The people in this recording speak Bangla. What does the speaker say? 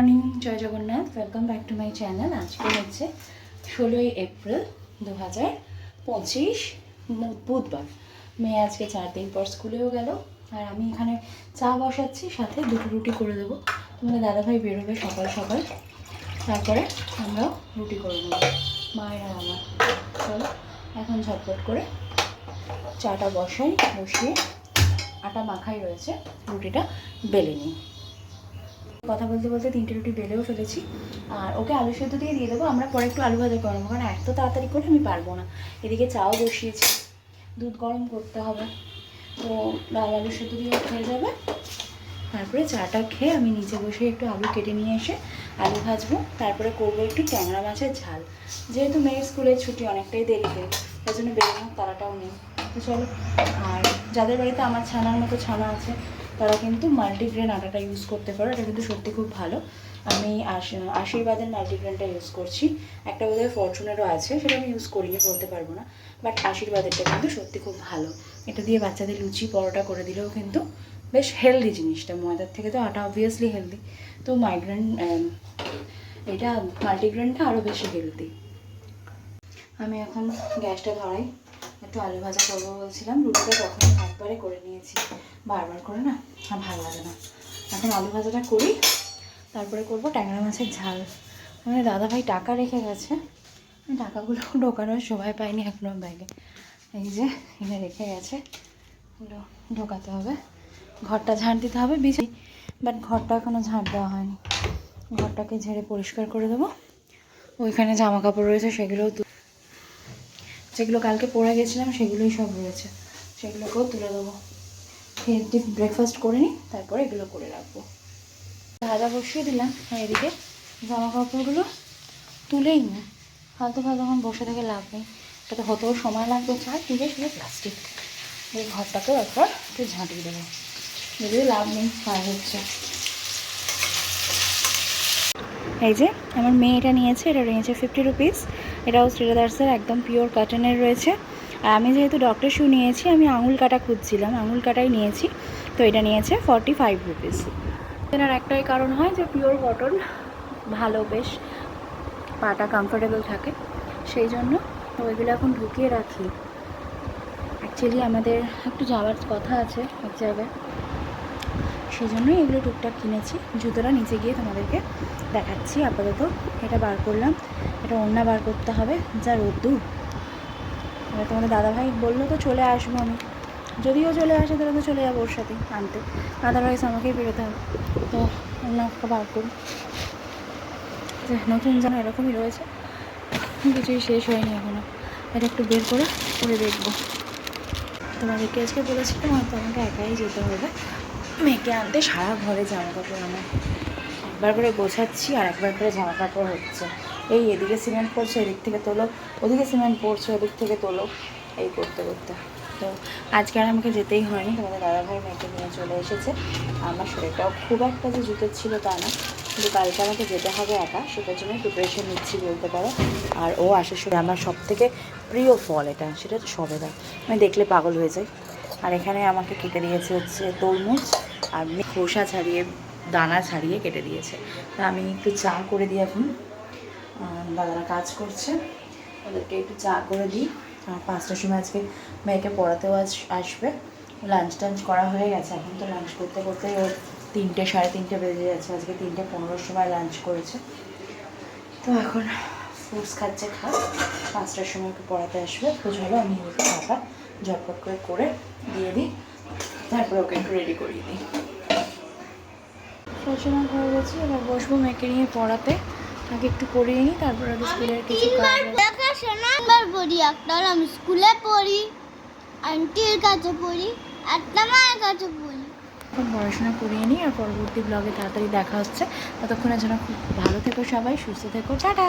মর্নিং, জয় Jagannath. Welcome back to my channel. আজকে হচ্ছে 16ই এপ্রিল 2025 বুধবার। মেয়ে আজকে 4 দিন পর স্কুলেও গেল। আর আমি এখানে চা বসাচ্ছি, সাথে দুটো রুটি করে দেবো। তোমাদের দাদাভাই বেরোবে সকাল সকাল, তারপরে আমরাও রুটি করে নেবো, মায়ের আর আমার। চলো এখন ঝটপট করে চাটা বসিয়ে আটা মাখাই রয়েছে, রুটিটা বেলে নিই। কথা বলতে বলতে 3টে রুটি বেলেও ফেলেছি। আর ওকে আলু সেদ্ধ দিয়ে দেবো। আমরা পরে একটু আলু ভাজা করবো, কারণ এত তাড়াতাড়ি করে আমি পারবো না। এদিকে চাও বসিয়েছি, দুধ গরম করতে হবে, তো ডাল আলু সেদ্ধ দিয়ে খেয়ে যাবে। তারপরে চাটা খেয়ে আমি নিচে বসে একটু আলু কেটে নিয়ে এসে আলু ভাজবো। তারপরে করবো একটু ট্যাংরা মাছের ঝাল। যেহেতু মেয়ের স্কুলের ছুটি অনেকটাই দেরিতে, তাই জন্য বেরোনোর তাড়াটাও নেই। তো চলো। আর যাদের বাড়িতে আমার ছানার মতো ছানা আছে, তারা কিন্তু মাল্টিগ্রেন আটাটা ইউজ করতে পারো। এটা কিন্তু সত্যি খুব ভালো। আমি আশীর্বাদের মাল্টিগ্রেনটা ইউজ করছি। একটা বোধহয় ফরচুনেরও আছে, সেটা আমি ইউজ করিনি, বলতে পারবো না। বাট আশীর্বাদেরটা কিন্তু সত্যি খুব ভালো। এটা দিয়ে বাচ্চাদের লুচি পরোটা করে দিলেও কিন্তু বেশ হেলদি জিনিসটা। ময়দার থেকে তো আটা অবভিয়াসলি হেলদি, তো এটা মাল্টিগ্রেনটা আরও বেশি হেলদি। আমি এখন গ্যাসটা ধরাই, একটু আলু ভাজা করবো বলছিলাম। রুটিটা তখনই একবারে করে নিয়েছি, বারবার করে না আর ভালো লাগে না। এখন আলু ভাজাটা করি, তারপরে করব ট্যাংরা মাছের ঝাল। মানে দাদাভাই টাকা রেখে গেছে, টাকাগুলো ঢোকানোর সময় পাইনি এখনও ব্যাগে। এই যে এখানে রেখে গেছে, এগুলো ঢোকাতে হবে। ঘরটা ঝাড় দিতে হবে বিছাই, বাট ঘরটা এখনও ঝাড় দেওয়া হয়নি। ঘরটাকে ঝেড়ে পরিষ্কার করে দেবো। ওইখানে জামা কাপড় রয়েছে, যেগুলো কালকে পরে গেছিলাম সেগুলোই সব রয়েছে, সেগুলোকেও তুলে দেবো। খেয়ে ব্রেকফাস্ট করে নিই, তারপরে এগুলো করে রাখবো। ভাজা বসিয়ে দিলাম, আর এদিকে জামা কাপড়গুলো তুলেই না, ফালতু এখন বসে থেকে লাভ নেই। এটাতে হতেও সময় লাগবে, চার দিকে শুধু প্লাস্টিক। এই ঘরটাকেও একবার একটু ঝাঁটিয়ে দেবো, যদিও লাভ নেই, কাজ হচ্ছে। এই যে আমার মেয়ে এটা নিয়েছে 50 রুপিস। এটাও শ্রীরাদার্সের একদম পিওর কটনের রয়েছে। আর আমি যেহেতু ডক্টর শু নিয়েছি, আমি আঙুল কাটা খুঁজছিলাম, আঙুল কাটাই নিয়েছি, তো এটা নিয়েছে 45 রুপিস। এটার একটাই কারণ হয় যে পিওর কটন, ভালো, বেশ পাটা কমফোর্টেবল থাকে, সেই জন্য। তো ওইগুলো এখন ঢুকিয়ে রাখি। অ্যাকচুয়ালি আমাদের একটু যাওয়ার কথা আছে এক জায়গায়, সেই জন্যই এগুলো টুকটাক কিনেছি। জুতোটা নিচে গিয়ে তোমাদেরকে দেখাচ্ছি। আপাতত এটা বার করলাম, এটা ওড়না বার করতে হবে, যা রোদ্দুর। এবার তোমাদের দাদাভাই বললো তো চলে আসবো আমি, যদিও চলে আসে তাহলে তো চলে যাবো ওর সাথে আনতে, আদারওয়াইজ আমাকেই বেরোতে হবে। তো ওড়নাটা বার করি। নতুন যেন এরকমই রয়েছে, কিছুই শেষ হয়নি এখনও। এটা একটু বের করে দেখবো। তোমাদেরকে আজকে বলেছিলাম হয়তো আমাকে একাই যেতে হবে মেয়েকে আনতে। সারা ঘরে জামা কাপড় আমার, একবার করে গোছাচ্ছি আর একবার করে জামা কাপড় হচ্ছে। এই এদিকে সিমেন্ট পড়ছে, এদিক থেকে তোলো, ওদিকে সিমেন্ট পড়ছে, ওদিক থেকে তোলো, এই করতে করতে। তো আজকে আর আমাকে যেতেই হয়নি, তোমাদের দাদাভাই মেয়েকে নিয়ে চলে এসেছে। আমার শরীরটাও খুব একটা যে জুতের ছিল তা না, কিন্তু কালকে আমাকে যেতে হবে একা, সেটার জন্য প্রিপারেশন নিচ্ছি বলতে পারো। আর ও আসার সময় আমার সবথেকে প্রিয় ফল এটা, সেটা হচ্ছে সবেদা। আমি দেখলে পাগল হয়ে যাই। আর এখানে আমাকে কেটে দিয়েছে হচ্ছে তরমুজ, আর খোসা ছাড়িয়ে, দানা ছাড়িয়ে কেটে দিয়েছে। তা আমি একটু চা করে দিই এখন, দাদারা কাজ করছে, ওদেরকে একটু চা করে দিই। আর 5টার সময় আজকে মেয়েকে পড়াতেও আসবে। লাঞ্চ টাঞ্চ করা হয়ে গেছে, এখন তো লাঞ্চ করতে করতে ওর 3টে সাড়ে 3টে বেজে যাচ্ছে। আজকে 3:15 সময় লাঞ্চ করেছে, তো এখন ফ্রুটস খাচ্ছে, 5টার সময় ওকে পড়াতে আসবে। তো চলো আমি ওকে চাটা ঝটপট করে দিয়ে দিই, তারপরে ওকে একটু রেডি করিয়ে দিই। পড়াশোনা হয়ে গেছে, এবার বসবো মেয়েকে নিয়ে পড়াতে। আগে একটু পড়িয়ে নিই, তারপরে স্কুলের কিছু কাজ আমি স্কুলে পড়ি, আন্টির কাছে পড়ি, একটা মায়ের কাছে পড়ি। এখন পড়াশোনা করিয়ে নিই, আর পরবর্তী ব্লগে তাড়াতাড়ি দেখা হচ্ছে। ততক্ষণের জন্য খুব ভালো থেকো সবাই, সুস্থ থেকো, টাটা।